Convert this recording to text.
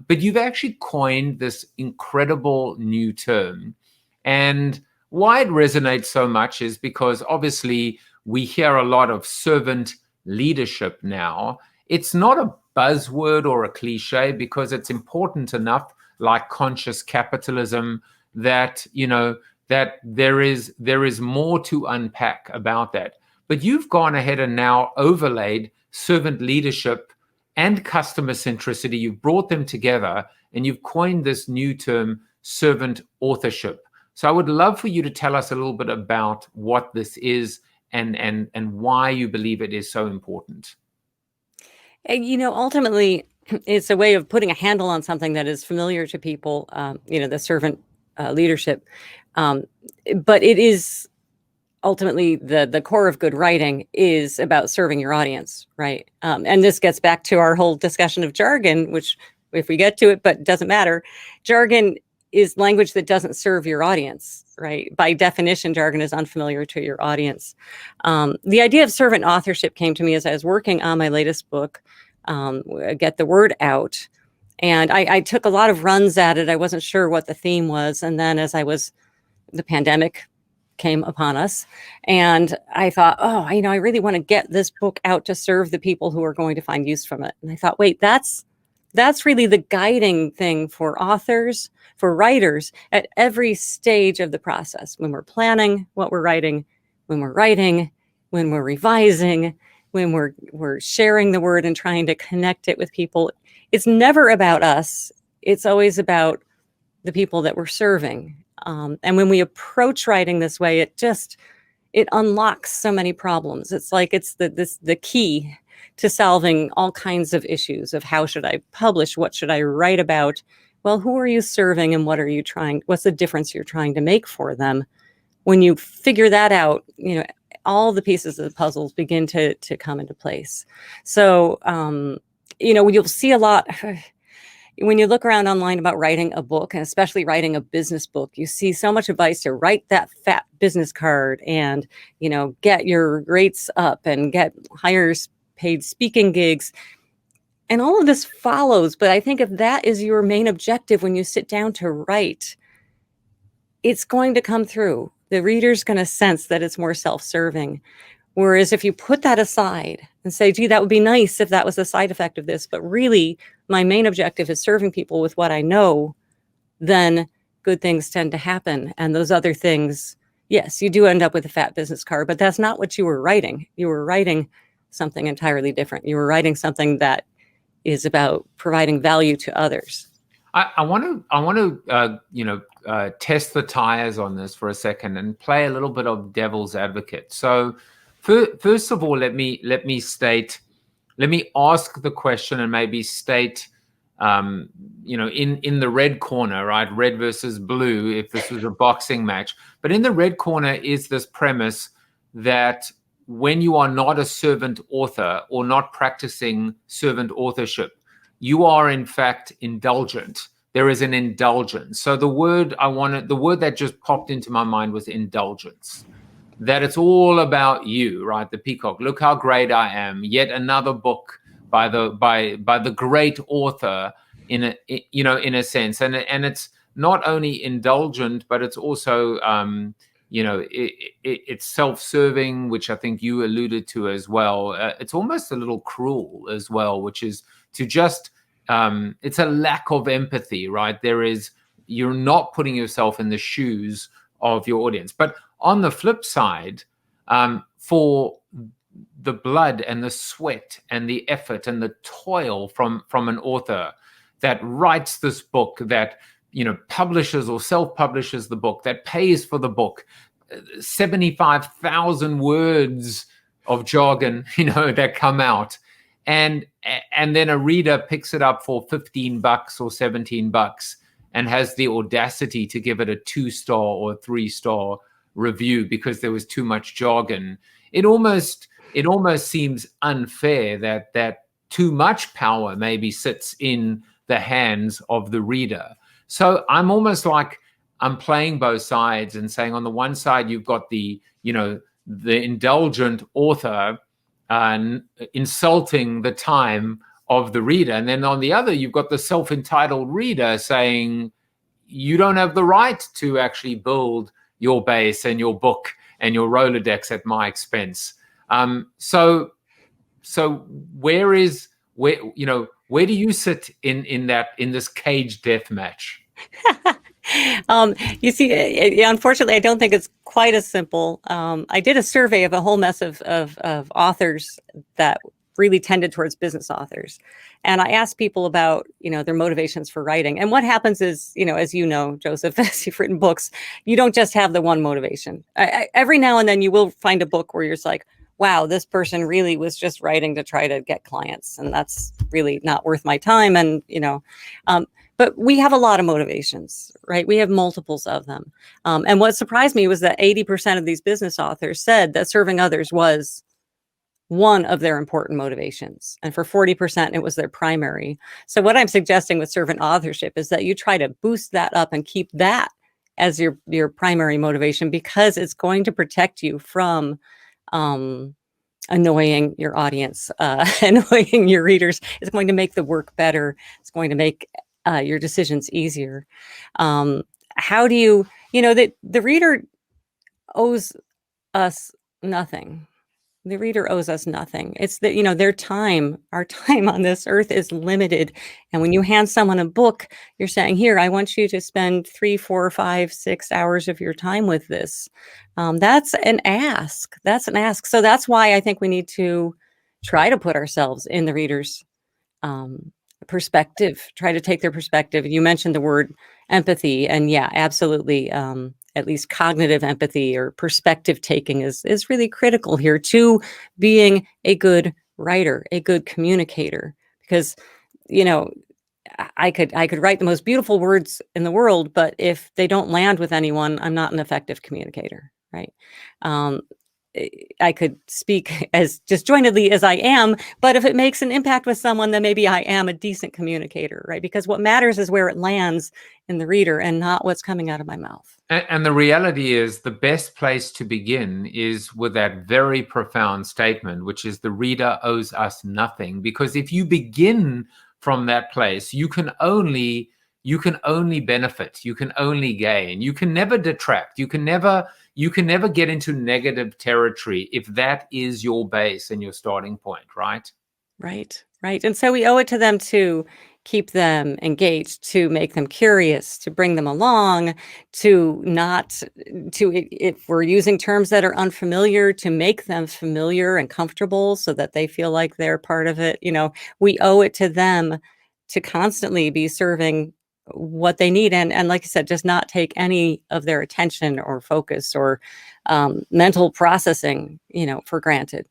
But you've actually coined this incredible new term. And why it resonates so much is because obviously we hear a lot of servant leadership now. It's not a buzzword or a cliche because it's important enough, like conscious capitalism, that that there is more to unpack about that. But you've gone ahead and now overlaid servant leadership and customer centricity. You've brought them together and you've coined this new term, servant authorship. So I would love for you to tell us a little bit about what this is and why you believe it is so important. Ultimately, it's a way of putting a handle on something that is familiar to people, the servant leadership. But it is ultimately the core of good writing is about serving your audience, right? And this gets back to our whole discussion of jargon, which if we get to it, but doesn't matter. Jargon is language that doesn't serve your audience, right? By definition, jargon is unfamiliar to your audience. The idea of servant authorship came to me as I was working on my latest book, Get the Word Out. And I took a lot of runs at it. I wasn't sure what the theme was. And then the pandemic came upon us and I thought, I really want to get this book out to serve the people who are going to find use from it. And I thought, wait, that's really the guiding thing for authors, for writers at every stage of the process. When we're planning what we're writing, when we're revising, when we're sharing the word and trying to connect it with people. It's never about us. It's always about the people that we're serving. And when we approach writing this way, it unlocks so many problems. It's like it's the key to solving all kinds of issues of how should I publish? What should I write about? Well, who are you serving and what's the difference you're trying to make for them? When you figure that out, all the pieces of the puzzles begin to come into place. So, you'll see a lot when you look around online about writing a book, and especially writing a business book. You see so much advice to write that fat business card and, get your rates up and get higher paid speaking gigs. And all of this follows. But I think if that is your main objective when you sit down to write, it's going to come through. The reader's going to sense that it's more self-serving. Whereas if you put that aside and say, gee, that would be nice if that was a side effect of this, but really my main objective is serving people with what I know, then good things tend to happen. And those other things, yes, you do end up with a fat business card, but that's not what you were writing. You were writing something entirely different. You were writing something that is about providing value to others. I want to test the tires on this for a second and play a little bit of devil's advocate. So first of all, let me ask the question and maybe state, in the red corner, right? Red versus blue, if this was a boxing match. But in the red corner is this premise that when you are not a servant author or not practicing servant authorship, you are in fact indulgent. There is an indulgence. So the word that just popped into my mind was indulgence. That it's all about you, right? The peacock. Look how great I am. Yet another book by the great author in a sense. And it's not only indulgent, but it's also it's self-serving, which I think you alluded to as well. It's almost a little cruel as well, which is to just it's a lack of empathy, right? You're not putting yourself in the shoes of your audience. But on the flip side, for the blood and the sweat and the effort and the toil from an author that writes this book, that publishes or self-publishes the book, that pays for the book, 75,000 words of jargon, that come out. And then a reader picks it up for $15 or $17 and has the audacity to give it a 2-star or 3-star review because there was too much jargon. It almost seems unfair that too much power maybe sits in the hands of the reader. So I'm almost like I'm playing both sides and saying, on the one side, you've got the indulgent author insulting the time of the reader. And then on the other, you've got the self-entitled reader saying, you don't have the right to actually build your base and your book and your Rolodex at my expense. So where do you sit in this cage death match? You see, unfortunately, I don't think it's quite as simple. I did a survey of a whole mess of authors that really tended towards business authors. And I asked people about, their motivations for writing. And what happens is, as you know, Joseph, as you've written books, you don't just have the one motivation. Every now and then you will find a book where you're just like, wow, this person really was just writing to try to get clients. And that's really not worth my time. And, but we have a lot of motivations, right? We have multiples of them. And what surprised me was that 80% of these business authors said that serving others was one of their important motivations. And for 40%, it was their primary. So what I'm suggesting with servant authorship is that you try to boost that up and keep that as your primary motivation, because it's going to protect you from annoying your audience, annoying your readers. It's going to make the work better. It's going to make your decisions easier. How do you, the reader owes us nothing. The reader owes us nothing. It's that, their time, our time on this earth is limited. And when you hand someone a book, you're saying, here, I want you to spend 3, 4, 5, 6 hours of your time with this. That's an ask. That's an ask. So that's why I think we need to try to put ourselves in the reader's perspective, try to take their perspective. You mentioned the word empathy, and yeah, absolutely. At least cognitive empathy or perspective taking is really critical here to being a good writer, a good communicator. Because, I could write the most beautiful words in the world, but if they don't land with anyone, I'm not an effective communicator, right? I could speak as disjointedly as I am, but if it makes an impact with someone, then maybe I am a decent communicator, right? Because what matters is where it lands in the reader and not what's coming out of my mouth. And the reality is, the best place to begin is with that very profound statement, which is the reader owes us nothing. Because if you begin from that place, you can only benefit, you can only gain, you can never detract, you can never get into negative territory if that is your base and your starting point, right? Right. And so we owe it to them to keep them engaged, to make them curious, to bring them along, if we're using terms that are unfamiliar, to make them familiar and comfortable so that they feel like they're part of it. We owe it to them to constantly be serving what they need. And like I said, just not take any of their attention or focus or mental processing, for granted.